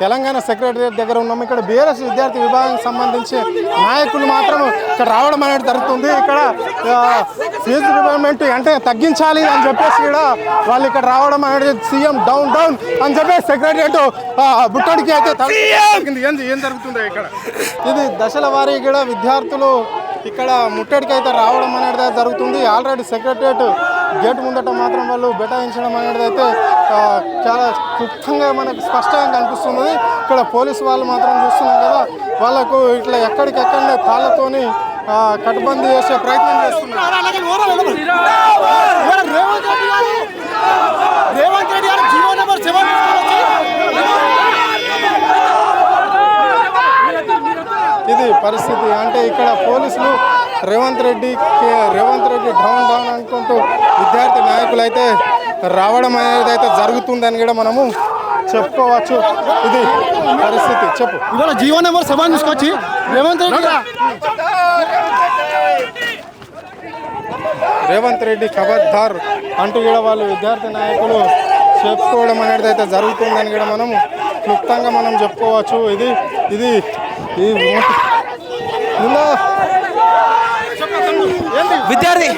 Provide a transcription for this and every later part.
Telangana secretariat దగ్గర ఉన్నాము. ఇక్కడ బీఆర్ఎస్ విద్యార్థి విభాగానికి సంబంధించి నాయకులు మాత్రం ఇక్కడ రావడం అనేది జరుగుతుంది. ఇక్కడ ఫీజు రిక్వైర్మెంట్ అంటే తగ్గించాలి అని చెప్పేసి కూడా వాళ్ళు ఇక్కడ రావడం అనేది సీఎం డౌన్ డౌన్ అని చెప్పేసి సెక్రటరియట్ బుట్టడికి అయితే ఏం జరుగుతుంది ఇక్కడ. ఇది దశల వారీ కూడా విద్యార్థులు ఇక్కడ ముట్టడికి అయితే రావడం అనేది జరుగుతుంది. ఆల్రెడీ సెక్రటరియట్ గేట్ ముందట మాత్రం వాళ్ళు బైఠాయించడం అనేది అయితే చాలా క్లుప్తంగా మనకు స్పష్టంగా కనిపిస్తుంది. ఇక్కడ పోలీసు వాళ్ళు మాత్రం చూస్తున్నాం కదా, వాళ్ళకు ఇట్లా ఎక్కడికెక్కడనే తాళ్ళతోని కట్టుబందీ చేసే ప్రయత్నం చేస్తున్నారు. ఇది పరిస్థితి. అంటే ఇక్కడ పోలీసులు రేవంత్ రెడ్డి డౌన్ డౌన్ అనుకుంటూ విద్యార్థి నాయకులు అయితే రావడం అనేది అయితే జరుగుతుందని కూడా మనము చెప్పుకోవచ్చు. ఇది పరిస్థితి. చెప్పు. ఇవాళ జీవో నెంబర్ 7 తీసుకొచ్చి రేవంత్ రెడ్డి ఖబర్దార్ అంటూ కూడా వాళ్ళు విద్యార్థి నాయకులు చెప్పుకోవడం అనేది అయితే జరుగుతుందని కూడా మనము క్లుప్తంగా మనం చెప్పుకోవచ్చు. ఇది ఇది విద్యార్థి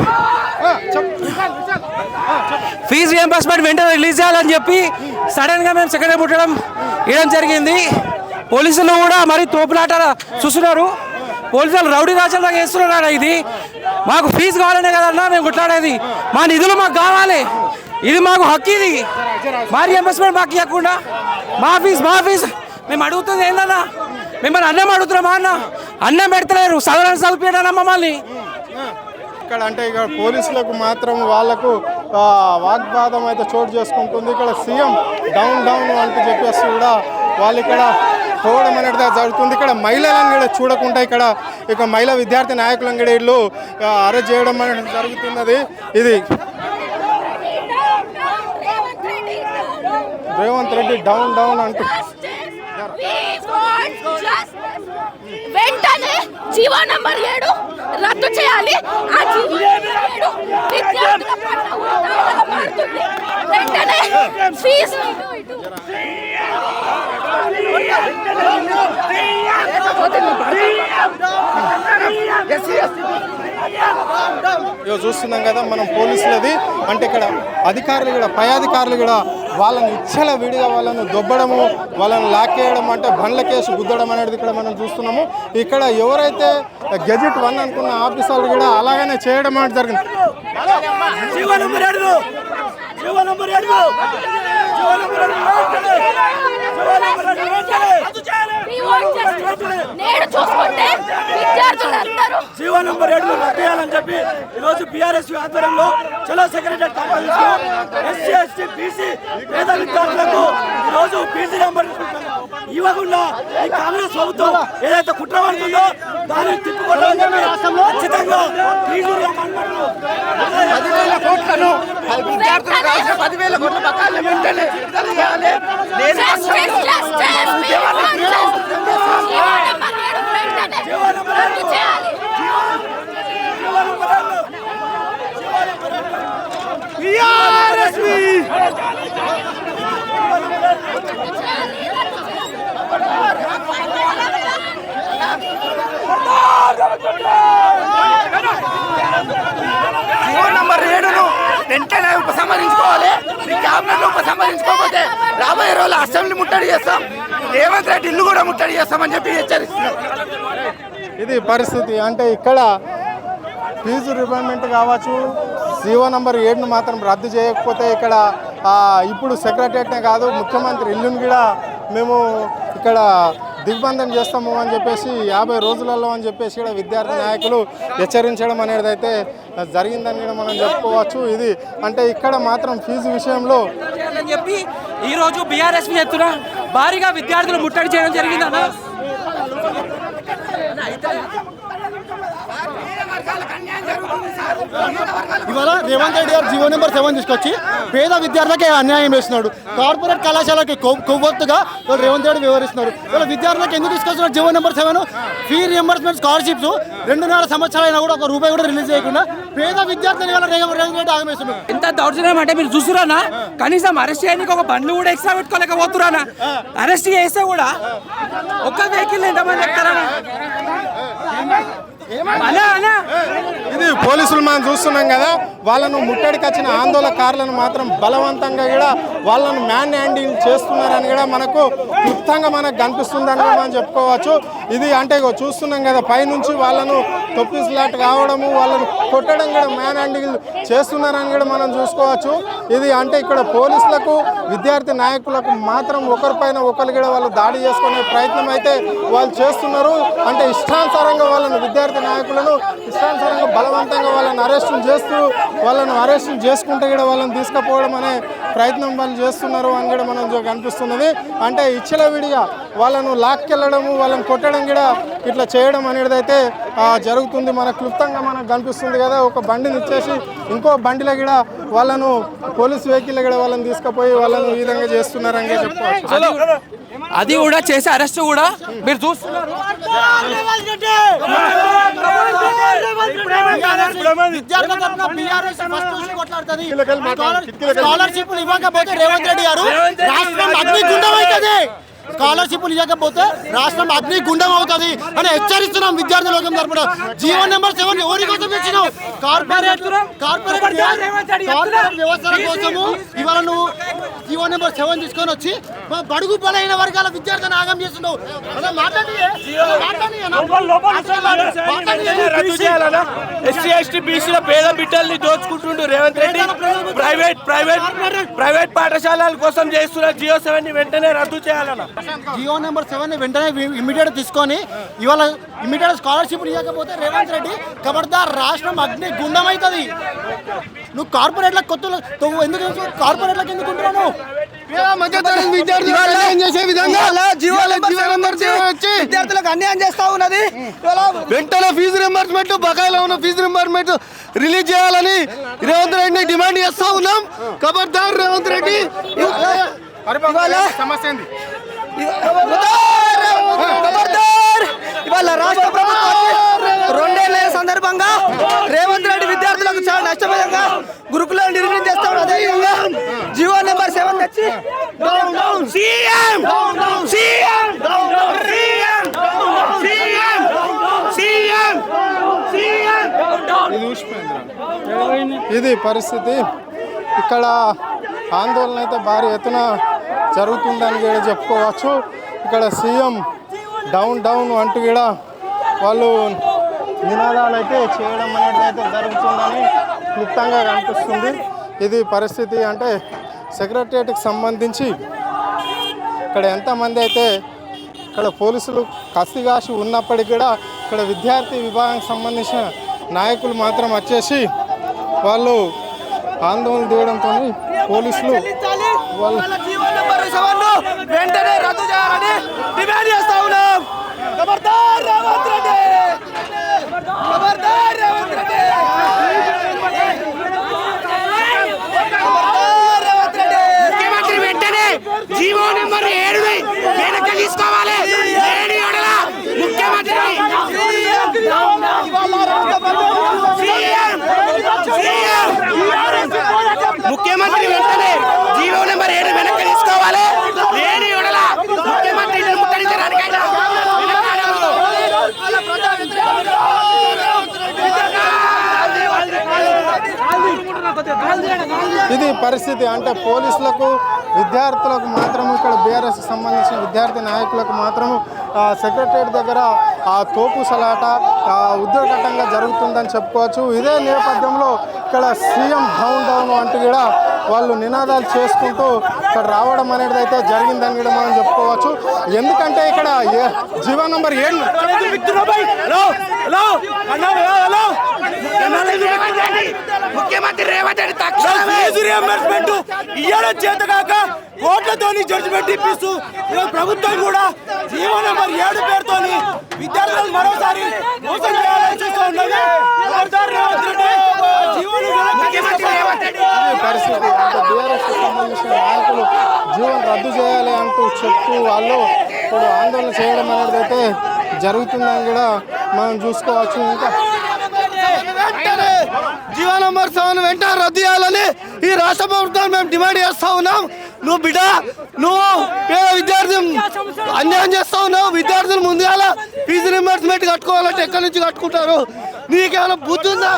ఫీజు రియంబర్స్మెంట్ వెంటనే రిలీజ్ చేయాలని చెప్పి సడన్గా మేము సెక్రటరీ ముట్టడం ఇవ్వడం జరిగింది. పోలీసులు కూడా మరి తోపులాట చూస్తున్నారు. పోలీసులు రౌడీ రాజ్యాలు దాకా వేస్తున్నారు. ఇది మాకు ఫీజు కావాలనే కదన్నా మేము కొట్లాడేది. మా నిధులు మాకు కావాలి. ఇది మాకు హక్కు. ఇది మా రియంబర్స్మెంట్ మాకు ఇవ్వకుండా మా ఫీజు మేము అడుగుతుంది ఏందన్నా? మిమ్మల్ని అన్నం అడుగుతున్నామా అన్న? అన్నం పెడతలేరు. సదరణ సల్పేయడం మమ్మల్ని ఇక్కడ. అంటే ఇక్కడ పోలీసులకు మాత్రం వాళ్లకు వాగ్వాదం అయితే చోటు చేసుకుంటుంది. ఇక్కడ సీఎం డౌన్ డౌన్ అంటూ చెప్పేసి కూడా వాళ్ళు ఇక్కడ పోవడం అనేది జరుగుతుంది. ఇక్కడ మహిళలను కూడా చూడకుండా ఇక మహిళా విద్యార్థి నాయకులను కూడా వీళ్ళు అరెస్ట్ చేయడం అనేది జరుగుతున్నది. ఇది రేవంత్ రెడ్డి డౌన్ డౌన్ అంటూ వెంటనే జీవో నంబర్ 7 రద్దు చేయాలి. ఆ జీవో నంబర్ 7 విద్యార్థుల పట్ల ఉదాహరణగా మారుతుంది. వెంటనే ఫీజు చూస్తున్నాం కదా మనం పోలీసులది. అంటే ఇక్కడ అధికారులు కూడా పై అధికారులు కూడా వాళ్ళని ఇచ్చల విడిగా వాళ్ళని దొబ్బడము, వాళ్ళని లాక్కేయడం, అంటే బండ్ల కేసు గుద్దడం అనేది ఇక్కడ మనం చూస్తున్నాము. ఇక్కడ ఎవరైతే గెజెట్ 1 అనుకున్న ఆఫీసర్లు కూడా అలాగనే చేయడం అనేది జరిగింది. జీవో నెంబర్ 7 రద్దు చేయాలని చెప్పి ఈరోజు బీఆర్ఎస్ ఆధ్వర్యంలో చలో సెక్రటరియట్ ఎస్సీ ఎస్టీ బీసీ పేద విద్యార్థులకు ఈరోజు ఫీజు నెంబర్ ఇవ్వకుండా ఈ కాంగ్రెస్ ప్రభుత్వం ఏదైతే కుట్ర పడుతుందో దాన్ని తిప్పుకోవడం ఖచ్చితంగా ఫీజు 10,000 కోట్లను విద్యార్థులకు రాసిన 10,000 కోట్ల బకాయిలు వెంటనే విడుదల చేయాలి. జీవో నంబర్ 7ను వెంటనే ఉపసంహరించుకోవాలి. ఈ క్యాబినెట్ ఉపసంహరించుకోకపోతే రాబోయే రోజులు అసెంబ్లీ ముట్టడి చేస్తాం, రేవంత్ రెడ్డి ఇల్లు కూడా ముట్టడి చేస్తామని చెప్పి హెచ్చరిస్తున్నాం. ఇది పరిస్థితి. అంటే ఇక్కడ ఫీజు రిక్వైర్మెంట్ కావచ్చు, జీవో నంబర్ 7ను మాత్రం రద్దు చేయకపోతే ఇక్కడ ఇప్పుడు సెక్రటరియట్నే కాదు ముఖ్యమంత్రి ఇల్లుని కూడా మేము ఇక్కడ దిగ్బంధం చేస్తాము అని చెప్పేసి 50 రోజులలో అని చెప్పేసి కూడా విద్యార్థి నాయకులు హెచ్చరించడం అనేది అయితే జరిగిందని కూడా మనం చెప్పుకోవచ్చు. ఇది అంటే ఇక్కడ మాత్రం ఫీజు విషయంలో అని చెప్పి ఈరోజు బీఆర్ఎస్ ఎత్తున భారీగా విద్యార్థులు ముట్టడి చేయడం జరిగిందన్న. ఇవాళ రేవంత్ రెడ్డి గారు జీవో నెంబర్ 7 తీసుకొచ్చి పేద విద్యార్థులకి అన్యాయం చేస్తున్నాడు. కార్పొరేట్ కళాశాలకి కొవ్వొత్తుగా రేవంత్ రెడ్డి వ్యవహరిస్తున్నారు. ఇవాళ విద్యార్థులకు ఎందుకు తీసుకొస్తున్నారు GO number 7? Fee reimbursement scholarships 2.5 సంవత్సరాలైనా కూడా ఒక రూపాయి కూడా రిలీజ్ చేయకుండా పేద విద్యార్థులు ఇవాళ రేవంత్ రెడ్డి ఆగమేస్తున్నారు. ఎంత దౌర్జన్యం అంటే మీరు చూస్తురానా? కనీసం అరెస్ట్ చేయడానికి ఒక బండ్లు కూడా ఎక్స్ట్రా పెట్టుకోలేకపోతురానా? అరెస్ట్ చేస్తే కూడా ఒక్క వెహికల్ ఎంతమంది ఎక్కుతారా? ఇది పోలీసులు మనం చూస్తున్నాం కదా, వాళ్ళను ముట్టడికి వచ్చిన ఆందోళనకారులను మాత్రం బలవంతంగా కూడా వాళ్ళను మ్యాన్ హ్యాండింగ్ చేస్తున్నారని కూడా మనకు క్లుప్తంగా మనకు కనిపిస్తుందని కూడా మనం చెప్పుకోవచ్చు. ఇది అంటే చూస్తున్నాం కదా, పైనుంచి వాళ్ళను తొప్పిసలాట కావడము, వాళ్ళను కొట్టడం కూడా మ్యాన్ హ్యాండింగ్ చేస్తున్నారని కూడా మనం చూసుకోవచ్చు. ఇది అంటే ఇక్కడ పోలీసులకు విద్యార్థి నాయకులకు మాత్రం ఒకరిపైన ఒకరు కూడా వాళ్ళు దాడి చేసుకునే ప్రయత్నం అయితే వాళ్ళు చేస్తున్నారు. అంటే ఇష్టానుసారంగా వాళ్ళను విద్యార్థి నాయకులను ఇష్టానుసారంగా బలవంతంగా వాళ్ళని అరెస్ట్ చేసుకుంటే కూడా వాళ్ళని తీసుకుపోవడం అనే ప్రయత్నం వాళ్ళు చేస్తున్నారు అని కూడా మనం కనిపిస్తున్నది. అంటే ఇచ్చలవిడిగా వాళ్ళను లాక్కెళ్ళడము, వాళ్ళని కొట్టడం కూడా ఇట్లా చేయడం అనేది అయితే జరుగుతుంది. మనకు క్లుప్తంగా మనకు కనిపిస్తుంది కదా, ఒక బండిని ఇచ్చేసి ఇంకో బండిలో కూడా వాళ్ళను పోలీస్ వెహికల్ కూడా వాళ్ళని తీసుకుపోయి వాళ్ళను ఈ విధంగా చేస్తున్నారని చెప్పుకోవచ్చు. అది కూడా చేసి అరెస్ట్ కూడా మీరు చూస్తున్నారు. స్కాలర్షిప్లు ఇవ్వకపోతే రేవంత్ రెడ్డి గారు రాష్ట్రం అగ్నిగుండం అవుతుంది. స్కాలర్షిప్లు ఇవ్వకపోతే రాష్ట్రం అగ్నిగుండం అవుతుంది అని హెచ్చరిస్తున్నాం విద్యార్థి లోకం తరపున. జీవో నెంబర్ 7 ఎవరి కోసం తెచ్చినావు? కార్పొరేట్ వ్యవస్థల కోసము ఇవాళ నువ్వు జీవో నెంబర్ 7 తీసుకొని వచ్చి బడుగు బలైన వర్గాల విద్యార్థులను ఆగం చేస్తున్నావు. ఎస్సీ ఎస్టీ బీసీల పేద బిడ్డల్ని దోచుకుంటుండు రేవంత్ రెడ్డి. ప్రైవేట్ పాఠశాలల కోసం చేస్తున్న జియో 7 ని వెంటనే రద్దు చేయాలన్న. జియో నెంబర్ 7 ని వెంటనే ఇమీడియట్ తీసుకొని ఇవాళ ఇమీడియట్ స్కాలర్షిప్ ఇవ్వకపోతే రేవంత్ రెడ్డి ఖబర్దార్ రాష్ట్రం అగ్ని గుండం అవుతుంది. నువ్వు కార్పొరేట్లకు ఎందుకు కార్పొరేట్లకు ఎందుకు ఉంటున్నావు? విద్యార్థులకు అన్యాయం చేస్తా ఉన్నది. వెంటనే ఫీజు రింబర్స్మెంట్, బకాయిలో ఉన్న ఫీజు రింబర్స్మెంట్ రిలీజ్ చేయాలని రేవంత్ రెడ్డిని డిమాండ్ చేస్తా ఉన్నాం. ఖబర్దార్ రేవంత్ రెడ్డి. సమస్య ఏంది? ఇవాళ రాష్ట్ర ప్రభుత్వం 2 ఏళ్ల సందర్భంగా రేవంత్ రెడ్డి విద్యార్థులకు చాలా నష్టపరంగా గురుకులను నిర్వహణ చేస్తాడు. అదేవిధంగా జీవో నెంబర్ 7 తెచ్చి ఇది పరిస్థితి. ఇక్కడ ఆందోళన అయితే భారీ ఎత్తున జరుగుతుందని కూడా చెప్పుకోవచ్చు. ఇక్కడ సీఎం డౌన్ డౌన్ అంటూ కూడా వాళ్ళు నినాదాలు అయితే చేయడం అనేది అయితే జరుగుతుందని క్లుప్తంగా కనిపిస్తుంది. ఇది పరిస్థితి. అంటే సెక్రటరియట్కి సంబంధించి ఇక్కడ ఎంతమంది అయితే ఇక్కడ పోలీసులు కసిగాసి ఉన్నప్పటికీ కూడా ఇక్కడ విద్యార్థి విభాగానికి సంబంధించిన నాయకులు మాత్రం వచ్చేసి వాళ్ళు ఆందోళన దిగడంతో పోలీసులు వెంటనే రద్దు చేయాలని డిమాండ్ చేస్తా ఉన్నాం. ఖబర్దార్ రేవంత్ రెడ్డి. ఖబర్దార్ రేవంత్ రెడ్డి. ముఖ్యమంత్రి వెంటనే జీవో నెంబర్ 7 వెనక్కి తీసుకోవాలి. ముఖ్యమంత్రి ముఖ్యమంత్రి వెంటనే జీవో నెంబర్ 7 వెనక్కి తీసుకోవాలి. లేని ఎడల ముఖ్యమంత్రి ముట్టడించడానికైనా ఇది పరిస్థితి. అంటే పోలీసులకు విద్యార్థులకు మాత్రము ఇక్కడ బీఆర్ఎస్ సంబంధించిన విద్యార్థి నాయకులకు మాత్రము సెక్రటరియట్ దగ్గర తోపు సలాట ఉద్యోగఘట్టంగా జరుగుతుందని చెప్పుకోవచ్చు. ఇదే నేపథ్యంలో ఇక్కడ సీఎం డౌన్ డౌన్ అంటూ కూడా వాళ్ళు నినాదాలు చేసుకుంటూ ఇక్కడ రావడం అనేది అయితే జరిగిందని కూడా మనం చెప్పుకోవచ్చు. ఎందుకంటే ఇక్కడ జీవో నంబర్ 7 ముఖ్యమంత్రి రేవంత్ రెడ్డి ఫీజు రియంబర్స్మెంట్ ఇయ్యడం చేత కాక కోట్లతోని జడ్జిమెంట్ ఇప్పిస్తూ ఈరోజు ప్రభుత్వం కూడా జీవో నంబర్ 7 పేరుతోని విద్యార్థులను మరోసారి మోసం చేయాలని చూస్తూ ఉన్నది. రేవంత్ రెడ్డి ముఖ్యమంత్రి రేవంత్ రెడ్డి పరిస్థితి అంటే బీఆర్ఎస్ సంబంధించిన నాయకులు జీవనం రద్దు చేయాలి అంటూ చెప్తూ వాళ్ళు ఇప్పుడు ఆందోళన చేయడం అనేది అయితే జరుగుతుందని కూడా మనం చూసుకోవచ్చు. ఇంకా జీవో నంబర్ 7 వెంటనే రద్దు చేయాలని ఈ రాష్ట్ర ప్రభుత్వం మేము డిమాండ్ చేస్తా ఉన్నాం. నువ్వు పేద విద్యార్థి అన్యాయం చేస్తా ఉన్నావు. విద్యార్థులు ముందుగా ఫీజు రింబర్స్మెంట్ కట్టుకోవాలంటే ఎక్కడి నుంచి కట్టుకుంటారు? నీకేమైనా బుద్ధి ఉందా?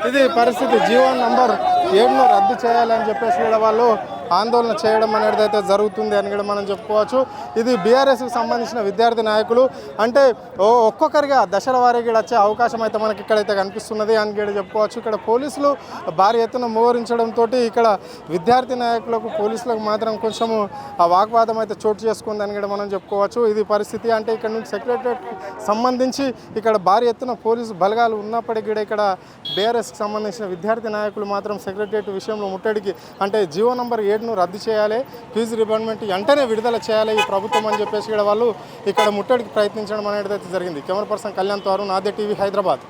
ఇది పరిస్థితి. జీవో నంబర్ 7 రద్దు చేయాలని చెప్పేసి కూడా వాళ్ళు ఆందోళన చేయడం అనేది అయితే జరుగుతుంది అని కూడా మనం చెప్పుకోవచ్చు. ఇది బీఆర్ఎస్కి సంబంధించిన విద్యార్థి నాయకులు అంటే ఒక్కొక్కరిగా దశల వారీగా వచ్చే అవకాశం అయితే మనకి ఇక్కడైతే కనిపిస్తున్నది అని కూడా చెప్పుకోవచ్చు. ఇక్కడ పోలీసులు భారీ ఎత్తున మోహరించడంతో ఇక్కడ విద్యార్థి నాయకులకు పోలీసులకు మాత్రం కొంచెము ఆ వాగ్వాదం అయితే చోటు చేసుకుందని కూడా మనం చెప్పుకోవచ్చు. ఇది పరిస్థితి. అంటే ఇక్కడ నుంచి సెక్రటరియట్కి సంబంధించి ఇక్కడ భారీ ఎత్తున పోలీసు బలగాలు ఉన్నప్పటికీ కూడా ఇక్కడ బీఆర్ఎస్కి సంబంధించిన విద్యార్థి నాయకులు మాత్రం సెక్రటరియట్ విషయంలో ముట్టడికి అంటే జీవో నంబర్ 7 రద్దు చేయాలి, ఫీజు రిబర్మెంట్ వెంటనే విడుదల చేయాలి ఈ ప్రభుత్వం అని చెప్పేసి కూడా వాళ్ళు ఇక్కడ ముట్టడికి ప్రయత్నించడం అనేది అయితే జరిగింది. కెమెరా పర్సన్ కళ్యాణ్ తో అరుణ్, ఆద్య టీవీ, హైదరాబాద్.